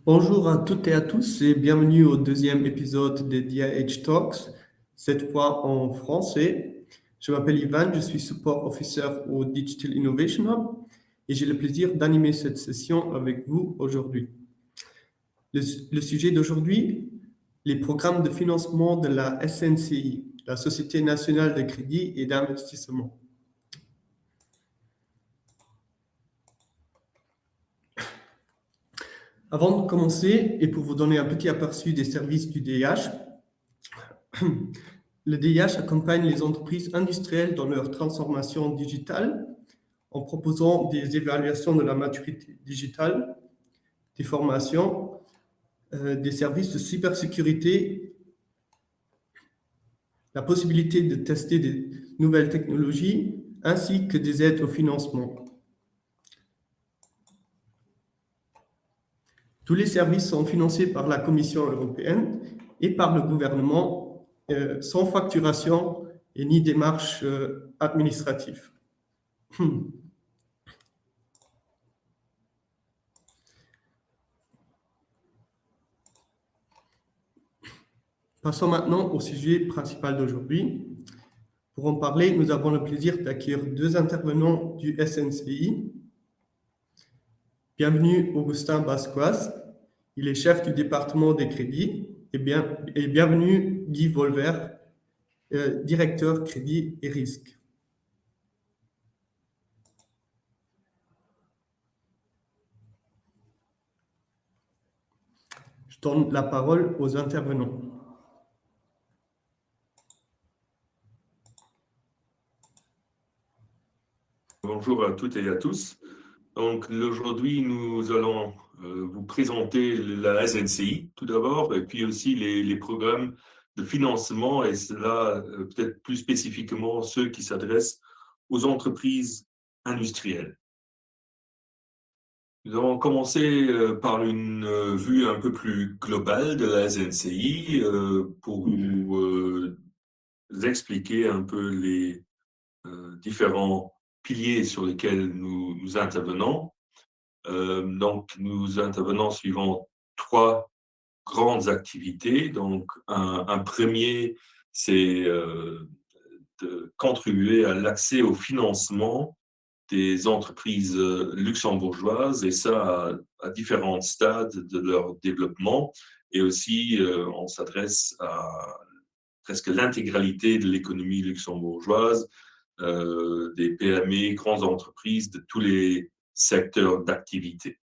Bonjour à toutes et à tous et bienvenue au deuxième épisode des DIH Talks, cette fois en français. Je m'appelle Ivan, je suis support officer au Digital Innovation Hub et j'ai le plaisir d'animer cette session avec vous aujourd'hui. Le sujet d'aujourd'hui, les programmes de financement de la SNCI, la Société nationale de crédit et d'investissement. Avant de commencer, et pour vous donner un petit aperçu des services du DIH, le DIH accompagne les entreprises industrielles dans leur transformation digitale en proposant des évaluations de la maturité digitale, des formations, des services de cybersécurité, la possibilité de tester des nouvelles technologies, ainsi que des aides au financement. Tous les services sont financés par la Commission européenne et par le gouvernement sans facturation et ni démarche administrative. Passons maintenant au sujet principal d'aujourd'hui. Pour en parler, nous avons le plaisir d'accueillir deux intervenants du SNCI. Bienvenue Augustin Basquaz, il est chef du département des crédits, et bienvenue Guy Volver, directeur crédit et risque. Je donne la parole aux intervenants. Bonjour à toutes et à tous. Donc aujourd'hui, nous allons vous présenter la SNCI tout d'abord, et puis aussi les programmes de financement, et cela peut-être plus spécifiquement ceux qui s'adressent aux entreprises industrielles. Nous allons commencer par une vue un peu plus globale de la SNCI pour vous expliquer un peu les différents piliers sur lesquels nous intervenons. Donc, nous intervenons suivant trois grandes activités. Donc, un premier, c'est de contribuer à l'accès au financement des entreprises luxembourgeoises, et ça à différents stades de leur développement. Et aussi, on s'adresse à presque l'intégralité de l'économie luxembourgeoise, des PME, grandes entreprises de tous les secteurs d'activité.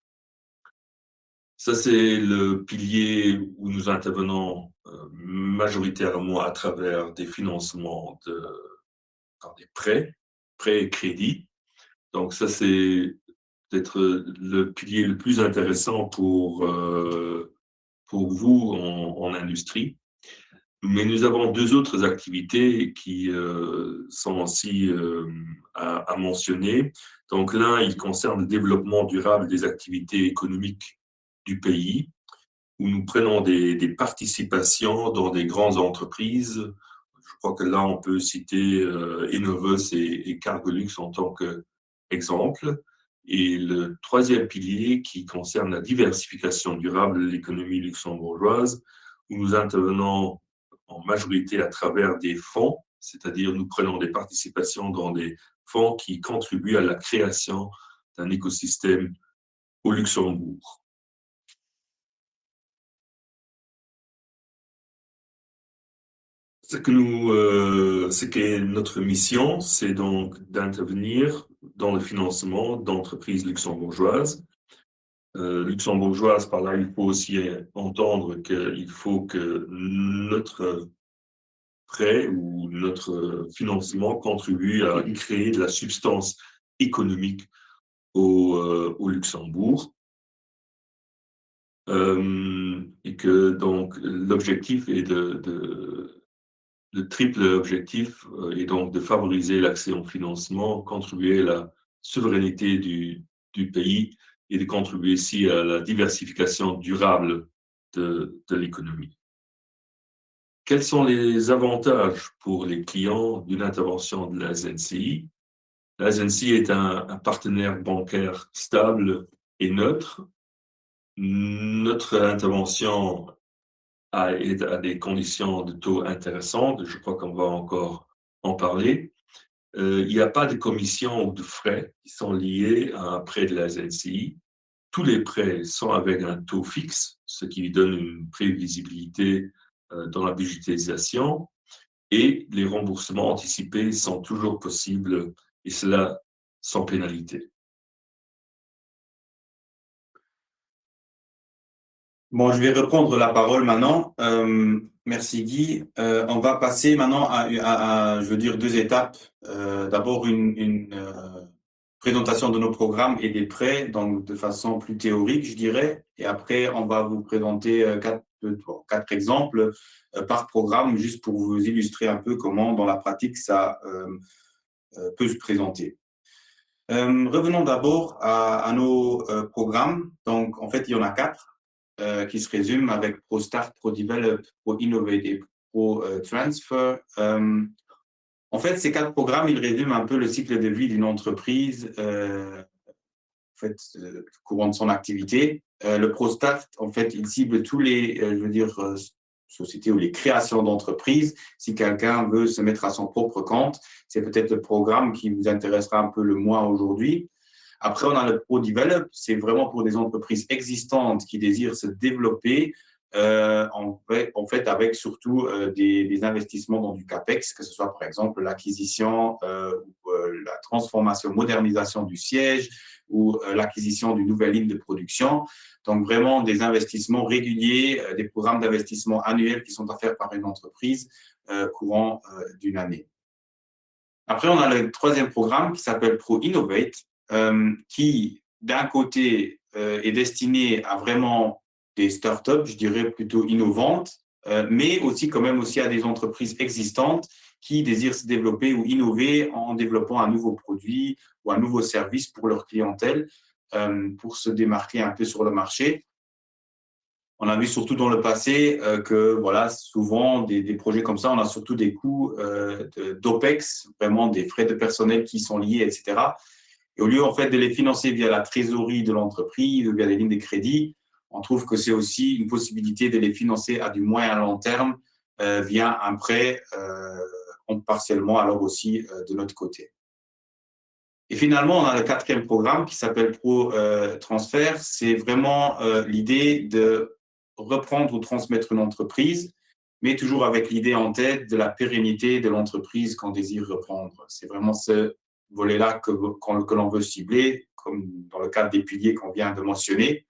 Ça, c'est le pilier où nous intervenons majoritairement à travers des financements des prêts et crédits. Donc ça, c'est peut-être le pilier le plus intéressant pour vous en industrie. Mais nous avons deux autres activités qui sont aussi à mentionner. Donc l'un, il concerne le développement durable des activités économiques du pays, où nous prenons des participations dans des grandes entreprises. Je crois que là, on peut citer Enovus et Cargolux en tant qu'exemple. Et le troisième pilier qui concerne la diversification durable de l'économie luxembourgeoise, où nous intervenons en majorité à travers des fonds, c'est-à-dire nous prenons des participations dans des fonds qui contribuent à la création d'un écosystème au Luxembourg. Ce qu'est notre mission, c'est donc d'intervenir dans le financement d'entreprises luxembourgeoises. Luxembourgeoises, par là, il faut aussi entendre qu'il faut que notre prêt ou notre financement contribue à créer de la substance économique au Luxembourg. Et que donc l'objectif est le triple objectif est donc de favoriser l'accès au financement, contribuer à la souveraineté du pays et de contribuer aussi à la diversification durable de l'économie. Quels sont les avantages pour les clients d'une intervention de la SNCI? La SNCI est un partenaire bancaire stable et neutre. Notre intervention est à des conditions de taux intéressantes. Je crois qu'on va encore en parler. Il n'y a pas de commission ou de frais qui sont liés à un prêt de la ZCI. Tous les prêts sont avec un taux fixe, ce qui donne une prévisibilité dans la budgétisation. Et les remboursements anticipés sont toujours possibles, et cela sans pénalité. Bon, je vais reprendre la parole maintenant. Merci Guy. On va passer maintenant je veux dire, deux étapes. D'abord, une présentation de nos programmes et des prêts, donc de façon plus théorique, je dirais. Et après, on va vous présenter quatre exemples par programme, juste pour vous illustrer un peu comment, dans la pratique, ça peut se présenter. Revenons d'abord à nos programmes. Donc, en fait, il y en a quatre qui se résument avec ProStart, ProDevelop, ProInnovate et ProTransfer. En fait, ces quatre programmes, ils résument un peu le cycle de vie d'une entreprise courant de son activité. Le ProStart, en fait, il cible tous les, sociétés ou les créations d'entreprises. Si quelqu'un veut se mettre à son propre compte, c'est peut-être le programme qui vous intéressera un peu le moins aujourd'hui. Après, on a le ProDevelop, c'est vraiment pour des entreprises existantes qui désirent se développer, en fait, avec surtout des investissements dans du CAPEX, que ce soit par exemple l'acquisition ou la transformation, modernisation du siège ou l'acquisition d'une nouvelle ligne de production. Donc, vraiment des investissements réguliers, des programmes d'investissement annuels qui sont à faire par une entreprise courant d'une année. Après, on a le troisième programme qui s'appelle ProInnovate, qui, d'un côté, est destiné à vraiment des startups, je dirais plutôt innovantes, mais aussi quand même aussi à des entreprises existantes qui désirent se développer ou innover en développant un nouveau produit ou un nouveau service pour leur clientèle, pour se démarquer un peu sur le marché. On a vu surtout dans le passé que voilà, souvent des projets comme ça, on a surtout des coûts d'OPEX, vraiment des frais de personnel qui sont liés, etc. Et au lieu en fait de les financer via la trésorerie de l'entreprise ou via des lignes de crédit, on trouve que c'est aussi une possibilité de les financer à du moyen à long terme via un prêt, partiellement alors aussi de notre côté. Et finalement, on a le quatrième programme qui s'appelle ProTransfer. C'est vraiment l'idée de reprendre ou transmettre une entreprise, mais toujours avec l'idée en tête de la pérennité de l'entreprise qu'on désire reprendre. C'est vraiment ce volet-là que l'on veut cibler, comme dans le cadre des piliers qu'on vient de mentionner.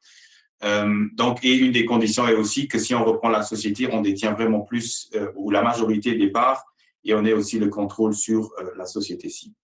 Et une des conditions est aussi que si on reprend la société, on détient vraiment plus ou la majorité des parts et on ait aussi le contrôle sur la société cible.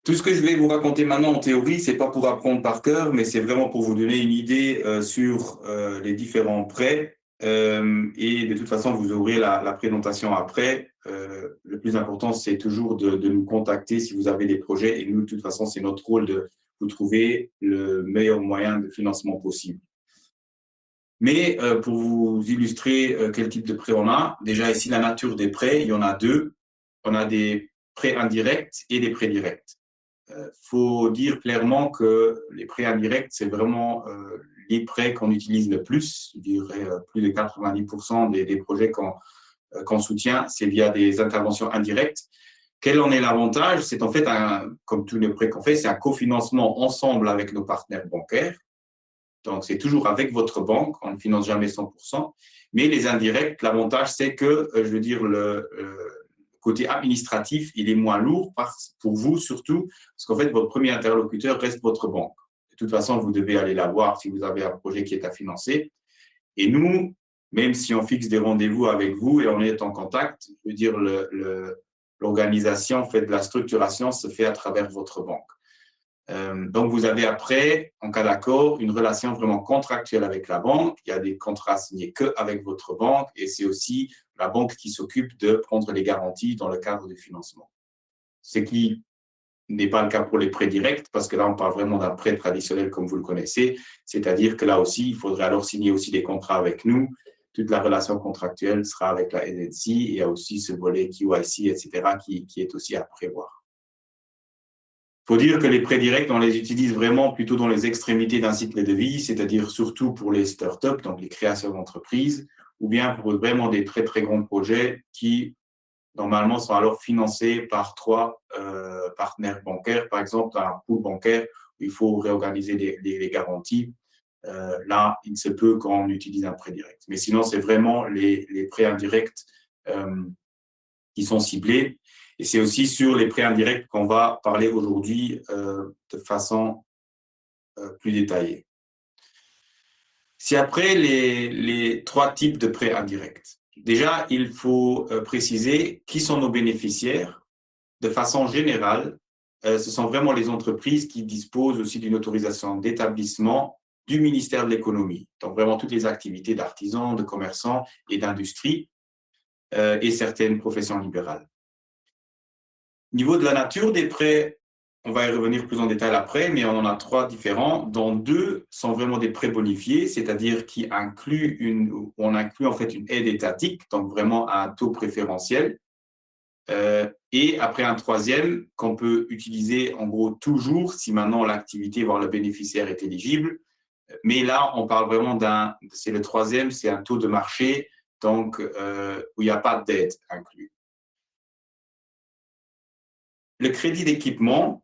Tout ce que je vais vous raconter maintenant en théorie, c'est pas pour apprendre par cœur, mais c'est vraiment pour vous donner une idée sur les différents prêts. Et de toute façon, vous aurez la présentation après. Le plus important, c'est toujours de nous contacter si vous avez des projets. Et nous, de toute façon, c'est notre rôle de vous trouver le meilleur moyen de financement possible. Mais pour vous illustrer quel type de prêt on a, déjà ici, la nature des prêts, il y en a deux. On a des prêts indirects et des prêts directs. Faut dire clairement que les prêts indirects, c'est vraiment les prêts qu'on utilise le plus. Je dirais plus de 90% des projets qu'on soutient, c'est via des interventions indirectes. Quel en est l'avantage? C'est en fait, comme tous les prêts qu'on fait, c'est un cofinancement ensemble avec nos partenaires bancaires. Donc, c'est toujours avec votre banque, on ne finance jamais 100%. Mais les indirects, l'avantage, c'est que, je veux dire, le côté administratif, il est moins lourd pour vous surtout, parce qu'en fait, votre premier interlocuteur reste votre banque. De toute façon, vous devez aller la voir si vous avez un projet qui est à financer. Et nous, même si on fixe des rendez-vous avec vous et on est en contact, je veux dire, l'organisation, en fait, de la structuration se fait à travers votre banque. Donc, vous avez après, en cas d'accord, une relation vraiment contractuelle avec la banque. Il y a des contrats signés qu'avec votre banque et c'est aussi la banque qui s'occupe de prendre les garanties dans le cadre du financement. Ce qui n'est pas le cas pour les prêts directs parce que là, on parle vraiment d'un prêt traditionnel comme vous le connaissez. C'est-à-dire que là aussi, il faudrait alors signer aussi des contrats avec nous. Toute la relation contractuelle sera avec la NNC et il y a aussi ce volet KYC, etc., qui est aussi à prévoir. faut dire que les prêts directs, on les utilise vraiment plutôt dans les extrémités d'un cycle de vie, c'est-à-dire surtout pour les startups, donc les créations d'entreprises, ou bien pour vraiment des très, très grands projets qui, normalement, sont alors financés par 3 partenaires bancaires, par exemple, un pool bancaire où il faut réorganiser les garanties. Là, il se peut qu'on utilise un prêt direct. Mais sinon, c'est vraiment les prêts indirects qui sont ciblés. Et c'est aussi sur les prêts indirects qu'on va parler aujourd'hui de façon plus détaillée. Si après les 3 types de prêts indirects, déjà, il faut préciser qui sont nos bénéficiaires. De façon générale, ce sont vraiment les entreprises qui disposent aussi d'une autorisation d'établissement du ministère de l'économie. Donc, vraiment toutes les activités d'artisans, de commerçants et d'industrie et certaines professions libérales. Au niveau de la nature des prêts, on va y revenir plus en détail après, mais on en a 3 différents, dont 2 sont vraiment des prêts bonifiés, c'est-à-dire on inclut en fait une aide étatique, donc vraiment à un taux préférentiel. Et après un 3e qu'on peut utiliser en gros toujours si maintenant l'activité, voire le bénéficiaire est éligible. Mais là, on parle vraiment c'est le 3e, c'est un taux de marché, donc où il n'y a pas d'aide inclus. Le crédit d'équipement,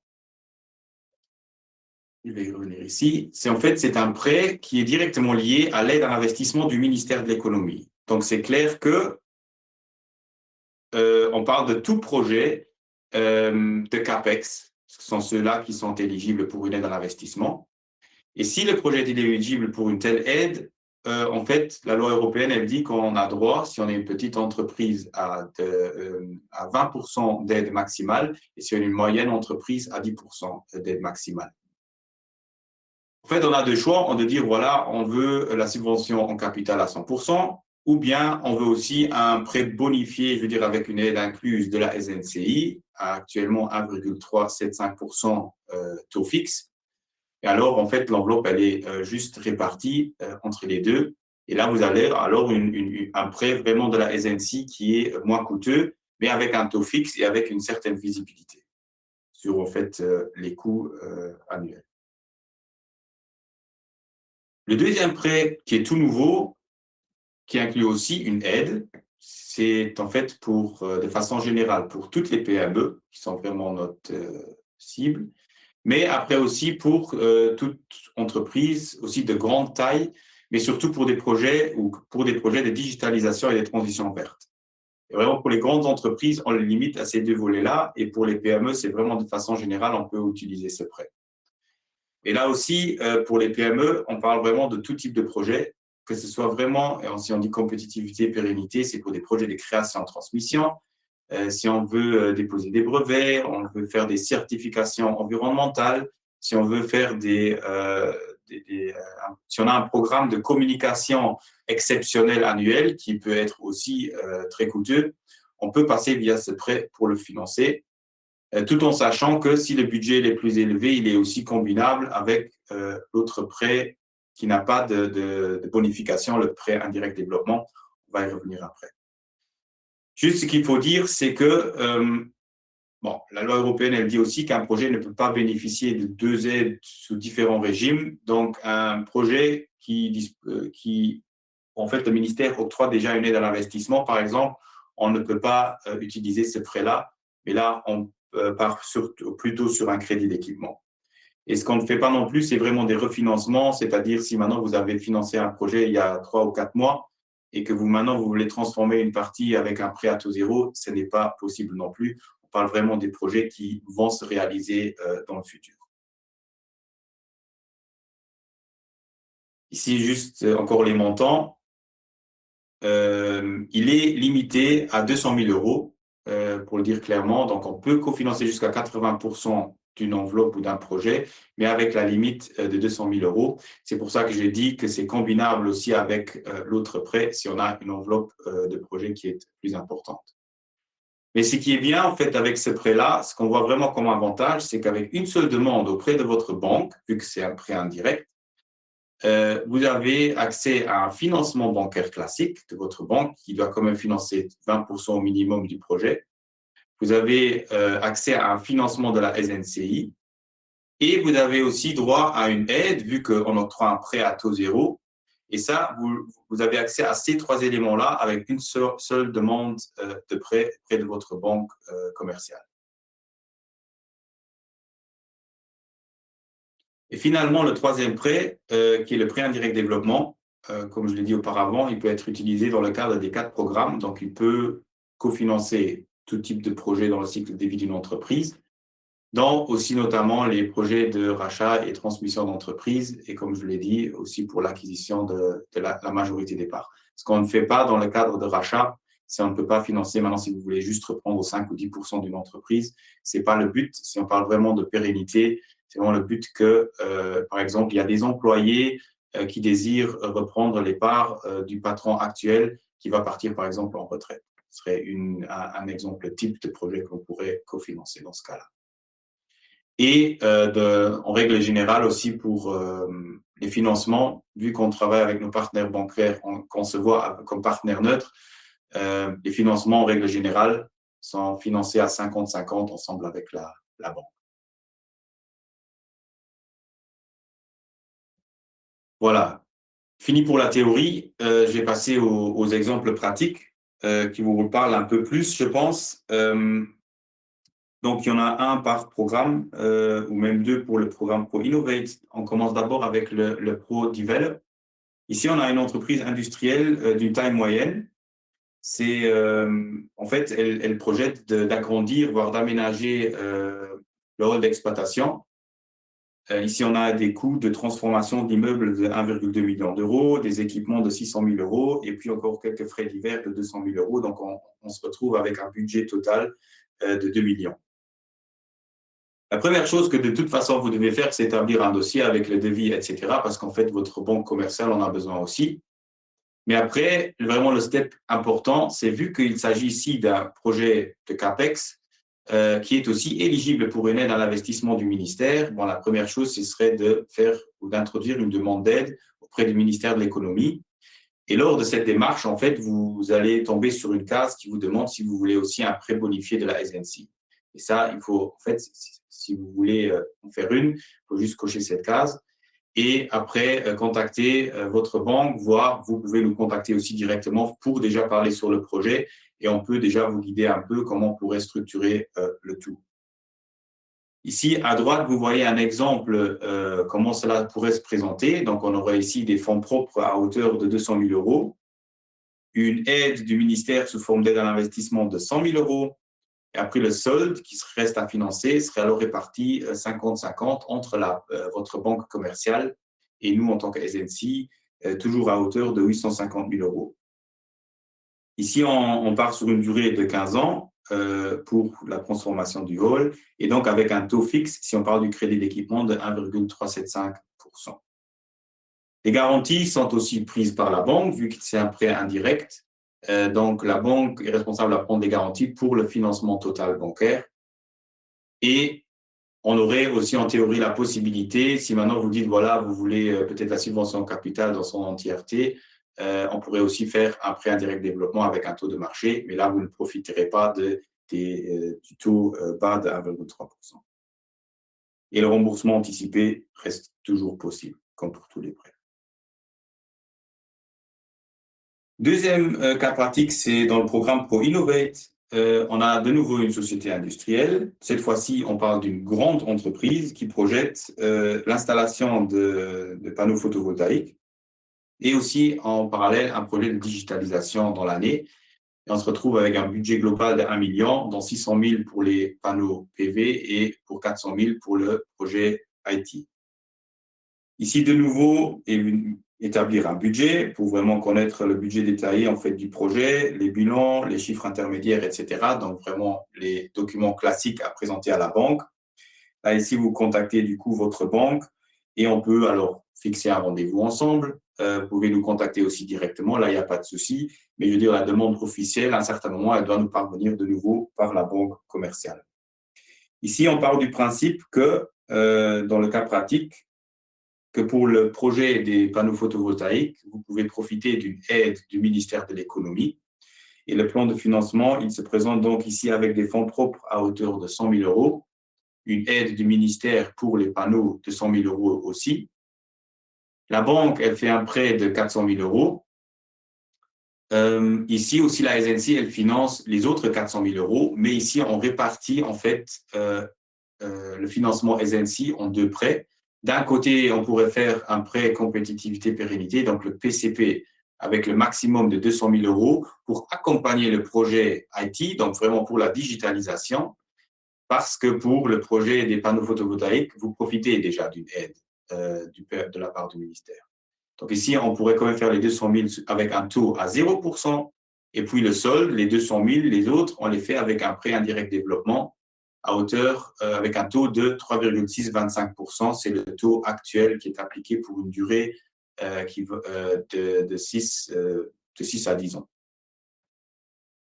je vais y revenir ici, c'est un prêt qui est directement lié à l'aide à l'investissement du ministère de l'économie. Donc c'est clair que on parle de tout projet de CAPEX, ce sont ceux-là qui sont éligibles pour une aide à l'investissement. Et si le projet est éligible pour une telle aide, en fait, la loi européenne, elle dit qu'on a droit, si on est une petite entreprise, à 20% d'aide maximale, et si on est une moyenne entreprise, à 10% d'aide maximale. En fait, on a 2 choix, on peut dire, voilà, on veut la subvention en capital à 100%, ou bien on veut aussi un prêt bonifié, je veux dire avec une aide incluse de la SNCI, à actuellement 1,375% taux fixe. Et alors, en fait, l'enveloppe, elle est juste répartie entre les 2. Et là, vous avez alors un prêt vraiment de la SNCI qui est moins coûteux, mais avec un taux fixe et avec une certaine visibilité sur, en fait, les coûts annuels. Le 2e prêt, qui est tout nouveau, qui inclut aussi une aide, c'est en fait de façon générale pour toutes les PME, qui sont vraiment notre cible, mais après aussi pour toute entreprise, aussi de grande taille, mais surtout pour des projets de digitalisation et de transition verte. Et vraiment, pour les grandes entreprises, on les limite à ces 2 volets-là, et pour les PME, c'est vraiment de façon générale, on peut utiliser ce prêt. Et là aussi, pour les PME, on parle vraiment de tout type de projet, que ce soit vraiment, si on dit compétitivité, pérennité, c'est pour des projets de création, transmission. Si on veut déposer des brevets, on veut faire des certifications environnementales, si on veut faire si on a un programme de communication exceptionnel annuel qui peut être aussi très coûteux, on peut passer via ce prêt pour le financer, tout en sachant que si le budget est plus élevé, il est aussi combinable avec l'autre prêt qui n'a pas de bonification, le prêt indirect développement. On va y revenir après. Juste ce qu'il faut dire, c'est que la loi européenne, elle dit aussi qu'un projet ne peut pas bénéficier de 2 aides sous différents régimes. Donc, un projet en fait, le ministère octroie déjà une aide à l'investissement, par exemple, on ne peut pas utiliser ce prêt-là, mais là, on part plutôt sur un crédit d'équipement. Et ce qu'on ne fait pas non plus, c'est vraiment des refinancements, c'est-à-dire si maintenant vous avez financé un projet il y a 3 ou 4 mois et que maintenant vous voulez transformer une partie avec un prêt à taux zéro, ce n'est pas possible non plus. On parle vraiment des projets qui vont se réaliser dans le futur. Ici, juste encore les montants. Il est limité à 200 000 euros, pour le dire clairement. Donc, on peut cofinancer jusqu'à 80% d'une enveloppe ou d'un projet, mais avec la limite de 200 000 euros. C'est pour ça que j'ai dit que c'est combinable aussi avec l'autre prêt si on a une enveloppe de projet qui est plus importante. Mais ce qui est bien, en fait, avec ce prêt-là, ce qu'on voit vraiment comme avantage, c'est qu'avec une seule demande auprès de votre banque, vu que c'est un prêt indirect, vous avez accès à un financement bancaire classique de votre banque qui doit quand même financer 20% au minimum du projet. Vous avez accès à un financement de la SNCI Et vous avez aussi droit à une aide, vu qu'on octroie un prêt à taux zéro. Et ça, vous avez accès à ces 3 éléments-là avec une seule demande de prêt près de votre banque commerciale. Et finalement, le 3e prêt, qui est le prêt indirect développement, comme je l'ai dit auparavant, il peut être utilisé dans le cadre des 4 programmes. Donc, il peut cofinancer tout type de projet dans le cycle de vie d'une entreprise, dans aussi notamment les projets de rachat et transmission d'entreprise, et comme je l'ai dit, aussi pour l'acquisition de la majorité des parts. Ce qu'on ne fait pas dans le cadre de rachat, c'est on ne peut pas financer maintenant si vous voulez juste reprendre 5 ou 10% d'une entreprise. Ce n'est pas le but. Si on parle vraiment de pérennité, c'est vraiment le but que, par exemple, il y a des employés qui désirent reprendre les parts du patron actuel qui va partir, par exemple, en retraite. Ce serait un exemple type de projet qu'on pourrait cofinancer dans ce cas-là. Et en règle générale aussi pour les financements, vu qu'on travaille avec nos partenaires bancaires, qu'on se voit comme partenaire neutre, les financements en règle générale sont financés à 50-50 ensemble avec la banque. Voilà, fini pour la théorie. Je vais passer aux exemples pratiques qui vous parlent un peu plus, je pense. Donc, il y en a un par programme, ou même 2 pour le programme Pro Innovate. On commence d'abord avec le Pro Develop. Ici, on a une entreprise industrielle d'une taille moyenne. C'est, en fait, elle projette d'agrandir, voire d'aménager le hall d'exploitation. Ici, on a des coûts de transformation d'immeubles de 1,2 million d'euros, des équipements de 600 000 euros, et puis encore quelques frais divers de 200 000 euros. Donc, on se retrouve avec un budget total de 2 millions. La première chose que de toute façon vous devez faire, c'est établir un dossier avec le devis, etc. Parce qu'en fait, votre banque commerciale en a besoin aussi. Mais après, vraiment le step important, c'est vu qu'il s'agit ici d'un projet de CAPEX qui est aussi éligible pour une aide à l'investissement du ministère. Bon, la première chose, ce serait de faire ou d'introduire une demande d'aide auprès du ministère de l'économie. Et lors de cette démarche, en fait, vous allez tomber sur une case qui vous demande si vous voulez aussi un prêt bonifié de la SNC. Et ça, il faut, en fait, si vous voulez en faire une, il faut juste cocher cette case. Et après, contacter votre banque, voire vous pouvez nous contacter aussi directement pour déjà parler sur le projet. Et on peut déjà vous guider un peu comment on pourrait structurer le tout. Ici, à droite, vous voyez un exemple comment cela pourrait se présenter. Donc, on aurait ici des fonds propres à hauteur de 200 000 euros, une aide du ministère sous forme d'aide à l'investissement de 100 000 euros. Et après, le solde qui reste à financer serait alors réparti 50-50 entre votre banque commerciale et nous, en tant que SNC, toujours à hauteur de 850 000 euros. Ici, on part sur une durée de 15 ans pour la transformation du hall et donc avec un taux fixe, si on parle du crédit d'équipement, de 1,375%. Les garanties sont aussi prises par la banque, vu que c'est un prêt indirect. Donc, la banque est responsable de prendre des garanties pour le financement total bancaire. Et on aurait aussi en théorie la possibilité, si maintenant vous dites, voilà, vous voulez peut-être la subvention capital dans son entièreté, on pourrait aussi faire un prêt indirect développement avec un taux de marché, mais là, vous ne profiterez pas du taux bas de 1,3%. Et le remboursement anticipé reste toujours possible, comme pour tous les prêts. Deuxième cas pratique, c'est dans le programme Pro Innovate. On a de nouveau une société industrielle. Cette fois-ci, on parle d'une grande entreprise qui projette l'installation de panneaux photovoltaïques et aussi en parallèle un projet de digitalisation dans l'année. Et on se retrouve avec un budget global de 1 million, dont 600 000 pour les panneaux PV et pour 400 000 pour le projet IT. Ici, de nouveau, établir un budget pour vraiment connaître le budget détaillé en fait du projet, les bilans, les chiffres intermédiaires, etc. Donc, vraiment les documents classiques à présenter à la banque. Là, ici, vous contactez du coup votre banque et on peut alors fixer un rendez-vous ensemble. Vous pouvez nous contacter aussi directement. Là, il n'y a pas de souci. Mais je veux dire, la demande officielle, à un certain moment, elle doit nous parvenir de nouveau par la banque commerciale. Ici, on parle du principe que, dans le cas pratique, que pour le projet des panneaux photovoltaïques, vous pouvez profiter d'une aide du ministère de l'économie. Et le plan de financement, il se présente donc ici avec des fonds propres à hauteur de 100 000 euros, une aide du ministère pour les panneaux de 100 000 € aussi. La banque, elle fait un prêt de 400 000 €. Ici aussi, la SNCI, elle finance les autres 400 000 €, mais ici, on répartit en fait le financement SNCI en deux prêts. D'un côté, on pourrait faire un prêt compétitivité pérennité, donc le PCP, avec le maximum de 200 000 € pour accompagner le projet IT, donc vraiment pour la digitalisation, parce que pour le projet des panneaux photovoltaïques, vous profitez déjà d'une aide de la part du ministère. Donc ici, on pourrait quand même faire les 200 000 avec un taux à 0%, et puis le solde, les 200 000, les autres, on les fait avec un prêt indirect développement à hauteur, avec un taux de 3,625%. C'est le taux actuel qui est appliqué pour une durée de 6 à 10 ans.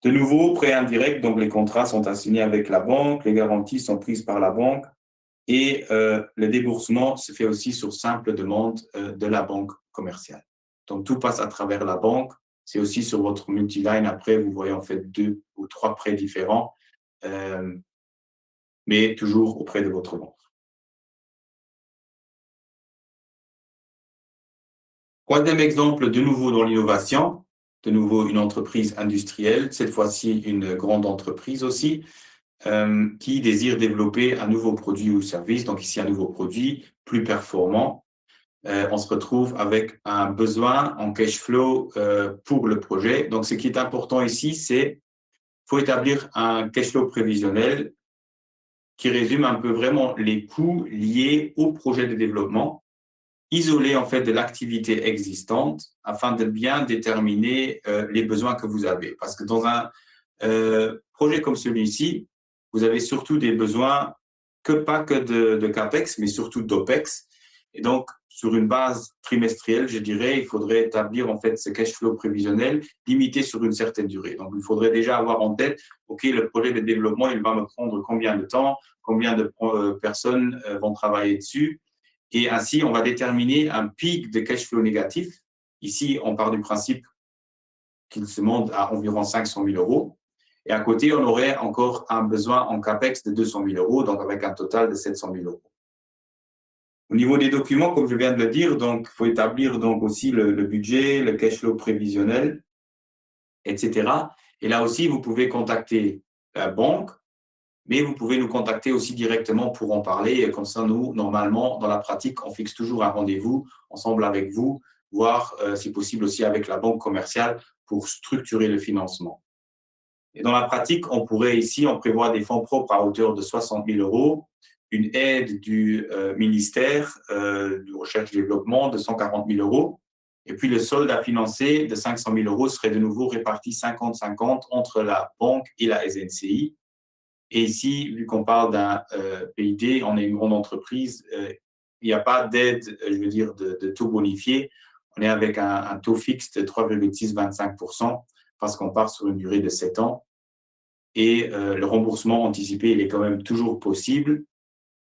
De nouveau, prêt indirect, donc les contrats sont assignés avec la banque, les garanties sont prises par la banque, et le déboursement se fait aussi sur simple demande de la banque commerciale. Donc, tout passe à travers la banque. C'est aussi sur votre multiline. Après, vous voyez en fait 2 ou 3 prêts différents, mais toujours auprès de votre banque. Troisième exemple, de nouveau dans l'innovation, de nouveau une entreprise industrielle, cette fois-ci une grande entreprise aussi, qui désire développer un nouveau produit ou service, donc ici un nouveau produit plus performant. On se retrouve avec un besoin en cash flow pour le projet. Donc, ce qui est important ici, c'est qu'il faut établir un cash flow prévisionnel qui résume un peu vraiment les coûts liés au projet de développement, isolé en fait de l'activité existante afin de bien déterminer les besoins que vous avez. Parce que dans un projet comme celui-ci, vous avez surtout des besoins pas que de CAPEX, mais surtout d'OPEX. Et donc, sur une base trimestrielle, je dirais, il faudrait établir en fait ce cash flow prévisionnel limité sur une certaine durée. Donc, il faudrait déjà avoir en tête, OK, le projet de développement, il va me prendre combien de temps, combien de personnes vont travailler dessus. Et ainsi, on va déterminer un pic de cash flow négatif. Ici, on part du principe qu'il se monte à environ 500 000 €. Et à côté, on aurait encore un besoin en CAPEX de 200 000 €, donc avec un total de 700 000 €. Au niveau des documents, comme je viens de le dire, donc il faut établir donc aussi le budget, le cash flow prévisionnel, etc. Et là aussi, vous pouvez contacter la banque, mais vous pouvez nous contacter aussi directement pour en parler. Et comme ça, nous, normalement, dans la pratique, on fixe toujours un rendez-vous ensemble avec vous, voire si possible aussi avec la banque commerciale pour structurer le financement. Et dans la pratique, on pourrait ici, on prévoit des fonds propres à hauteur de 60 000 €, une aide du ministère de recherche et développement de 140 000 €, et puis le solde à financer de 500 000 € serait de nouveau réparti 50-50 entre la banque et la SNCI. Et ici, vu qu'on parle d'un PID, on est une grande entreprise, il n'y a pas d'aide, je veux dire, de taux bonifié. On est avec un taux fixe de 3,625% parce qu'on part sur une durée de 7 ans. Et le remboursement anticipé, il est quand même toujours possible.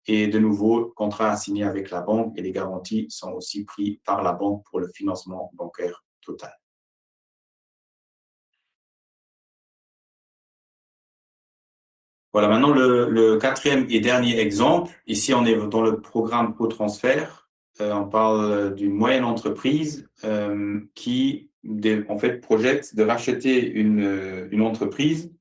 Et de nouveau, contrat signé avec la banque et les garanties sont aussi prises par la banque pour le financement bancaire total. Voilà, maintenant le quatrième et dernier exemple. Ici, on est dans le programme co-transfert. On parle d'une moyenne entreprise qui, en fait, projette de racheter une entreprise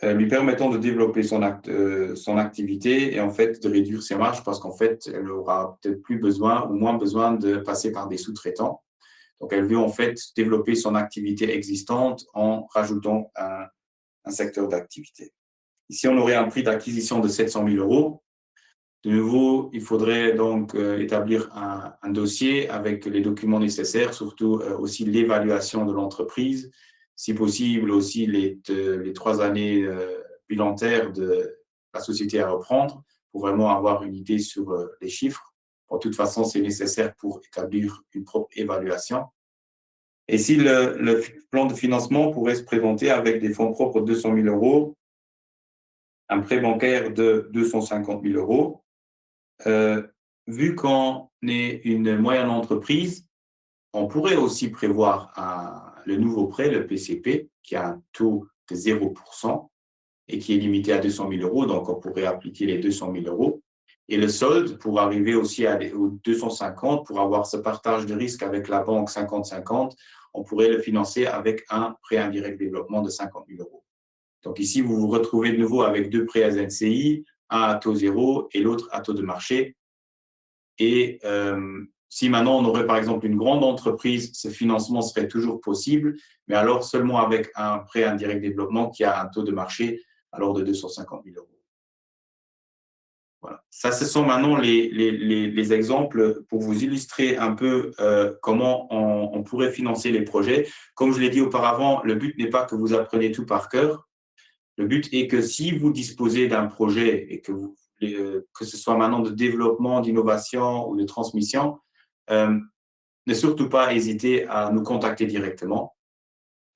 lui permettant de développer son activité et en fait de réduire ses marges parce qu'en fait, elle aura peut-être plus besoin ou moins besoin de passer par des sous-traitants. Donc, elle veut en fait développer son activité existante en rajoutant un secteur d'activité. Ici, on aurait un prix d'acquisition de 700 000 €. De nouveau, il faudrait donc établir un dossier avec les documents nécessaires, surtout aussi l'évaluation de l'entreprise, si possible aussi les 3 années bilantaires de la société à reprendre pour vraiment avoir une idée sur les chiffres. De toute façon, c'est nécessaire pour établir une propre évaluation. Et si le plan de financement pourrait se présenter avec des fonds propres de 200 000 €, un prêt bancaire de 250 000 €. Vu qu'on est une moyenne entreprise, on pourrait aussi prévoir le nouveau prêt, le PCP, qui a un taux de 0%. et qui est limité à 200 000 euros. Donc, on pourrait appliquer les 200 000 euros. Et le solde, pour arriver aussi aux 250, pour avoir ce partage de risque avec la banque 50-50, on pourrait le financer avec un prêt indirect développement de 50 000 euros. Donc ici, vous vous retrouvez de nouveau avec deux prêts AZCI, un à taux zéro et l'autre à taux de marché. Et si maintenant on aurait par exemple une grande entreprise, ce financement serait toujours possible, mais alors seulement avec un prêt indirect développement qui a un taux de marché alors de 250 000 euros. Voilà. Ça, ce sont maintenant les exemples pour vous illustrer un peu comment on pourrait financer les projets. Comme je l'ai dit auparavant, le but n'est pas que vous appreniez tout par cœur. Le but est que si vous disposez d'un projet et que ce soit maintenant de développement, d'innovation ou de transmission, ne surtout pas hésiter à nous contacter directement.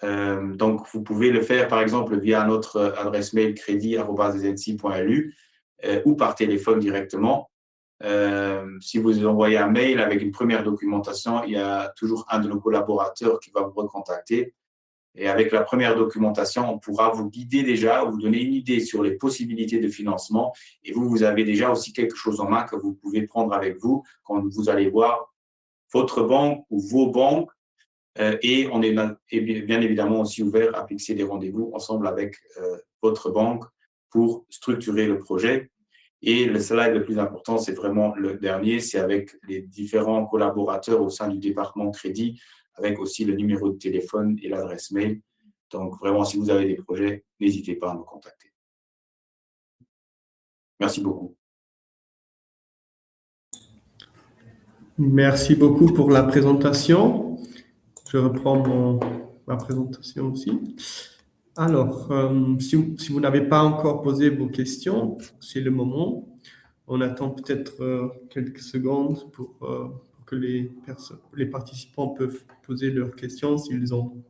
Donc, vous pouvez le faire, par exemple, via notre adresse mail crédit@znci.lu ou par téléphone directement. Si vous envoyez un mail avec une première documentation, il y a toujours un de nos collaborateurs qui va vous recontacter. Et avec la première documentation, on pourra vous guider déjà, vous donner une idée sur les possibilités de financement. Et vous avez déjà aussi quelque chose en main que vous pouvez prendre avec vous quand vous allez voir votre banque ou vos banques. Et on est bien évidemment aussi ouvert à fixer des rendez-vous ensemble avec votre banque pour structurer le projet. Et le slide le plus important, c'est vraiment le dernier, c'est avec les différents collaborateurs au sein du département crédit, avec aussi le numéro de téléphone et l'adresse mail. Donc, vraiment, si vous avez des projets, n'hésitez pas à nous contacter. Merci beaucoup. Merci beaucoup pour la présentation. Je reprends ma présentation aussi. Alors, si vous n'avez pas encore posé vos questions, c'est le moment. On attend peut-être quelques secondes pour que les participants peuvent poser leurs questions s'ils ont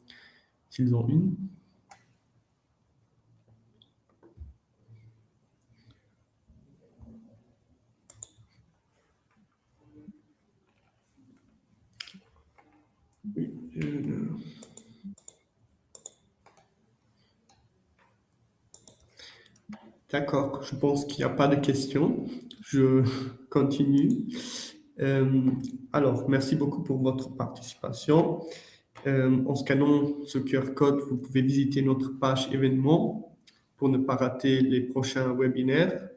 une. Oui, D'accord, je pense qu'il n'y a pas de questions. Je continue. Alors, merci beaucoup pour votre participation. En scannant ce QR code, vous pouvez visiter notre page événements pour ne pas rater les prochains webinaires.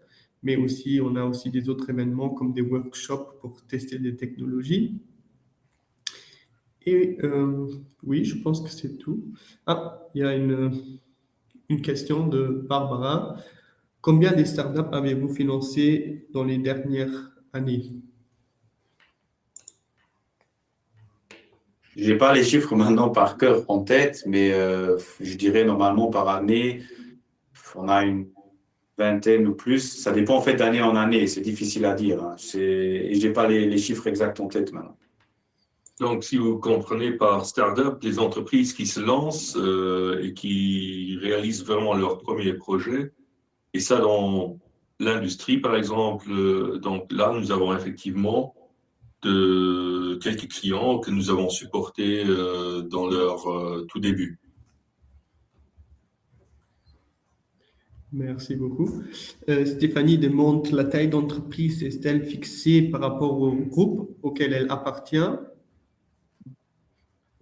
Mais aussi, on a aussi des autres événements comme des workshops pour tester des technologies. Et oui, je pense que c'est tout. Ah, il y a une question de Barbara. Combien de startups avez-vous financé dans les dernières années? Je n'ai pas les chiffres maintenant par cœur en tête, mais je dirais normalement par année, on a une vingtaine ou plus. Ça dépend en fait d'année en année, c'est difficile à dire. Hein. Et je n'ai pas les chiffres exacts en tête maintenant. Donc, si vous comprenez par start-up des entreprises qui se lancent et qui réalisent vraiment leur premier projet, et ça dans l'industrie, par exemple, donc là, nous avons effectivement quelques clients que nous avons supportés dans leur tout début. Merci beaucoup. Stéphanie demande, la taille d'entreprise est-elle fixée par rapport au groupe auquel elle appartient?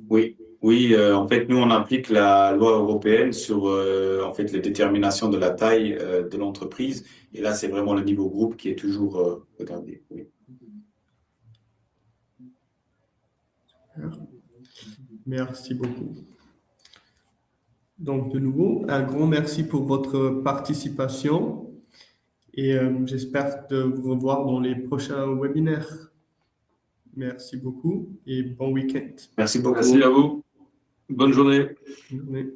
Oui, oui. En fait, nous, on applique la loi européenne sur en fait, les déterminations de la taille de l'entreprise. Et là, c'est vraiment le niveau groupe qui est toujours regardé. Oui. Merci beaucoup. Donc, de nouveau, un grand merci pour votre participation et j'espère de vous revoir dans les prochains webinaires. Merci beaucoup et bon week-end. Merci beaucoup. Merci à vous. Bonne journée. Bonne journée.